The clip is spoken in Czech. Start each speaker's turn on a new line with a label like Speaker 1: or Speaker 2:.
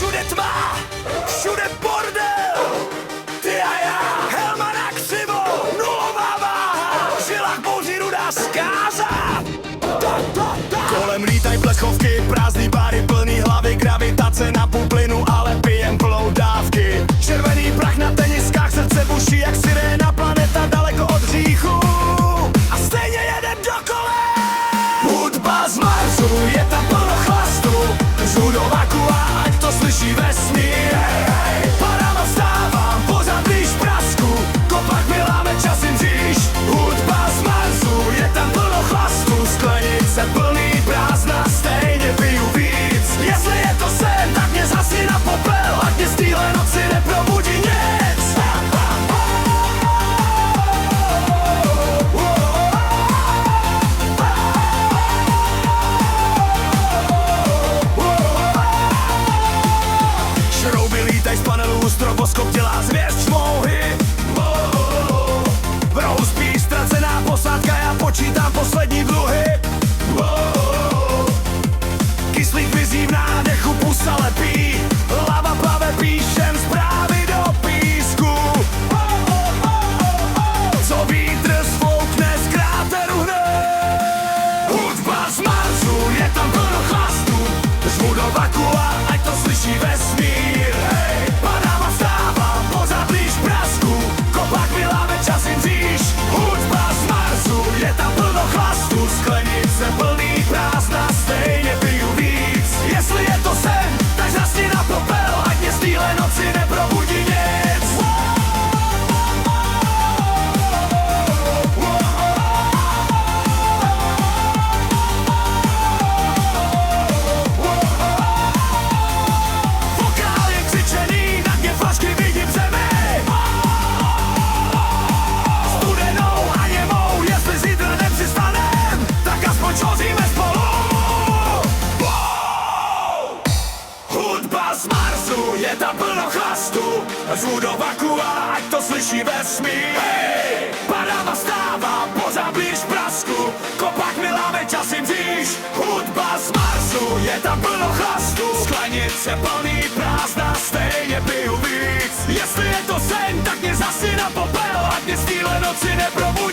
Speaker 1: Všude tma, všude bordel, ty a já, helma na křivo, nulová váha, v žilách bouří rudá zkáza. Kolem lítaj plechovky, prázdný bary, plný hlavy, gravitace na půl plynu, ale pijem plnou dávky. Červený prach na teniskách, srdce buší jak siréna, planeta daleko od hříchu a stejně jedem do kolem. Hudba z Marsu, je tam plno chlastu, žlu do vakua, ať to slyší vesmír. Padám a vstávám, pořád blíž prasku, kopak miláme časem dříž. Hudba z Marsu, je tam plno chlastu, sklenice plný prázdna, stejně piju víc. Jestli je to sen, tak mě zhasni na popel, ať mě z téhle noci neprobudí nic. Šrouby lítaj z panelů, stroboskop dělá zvěst šmouhy. V rohu spí ztracená posádka, já počítám poslední dluhy. Kyslík vizí v nádechu, pusa lepí, hlava plave, píšem zprávy do písku. Co vítr zfoukne z kráteru hned. Hudba z Marsu, je tam plno chlastu, žmu do vakua, ať to slyší vesmír. Padám a vstávám, pořád blíž prasku, kopak miláme časem dříž. Hudba z Marsu, je tam plno chlastu, sklenice plný prázdna, stejně piju víc. Jestli je to sen, tak zhasni na popel, ať mě z téhle noci neprobudí nic. Vokál je křičený, na dně flašky vidím zemi. Studenou a němou, jestli zítra nepřistanem, tak aspoň čoříme spolu. Hudba z Marsu, je tam plno chlastu, žvu do vakua, ať to slyší vesmír. Padám a vstávám, pořád blíž prasku, kopak miláme časem dříž. Hudba z Marsu, je tam plno chlastu, sklenice plný prázdna, stejně piju víc. Jestli je to sen, tak mě zhasni na popel, ať mě z téhle noci neprobudí.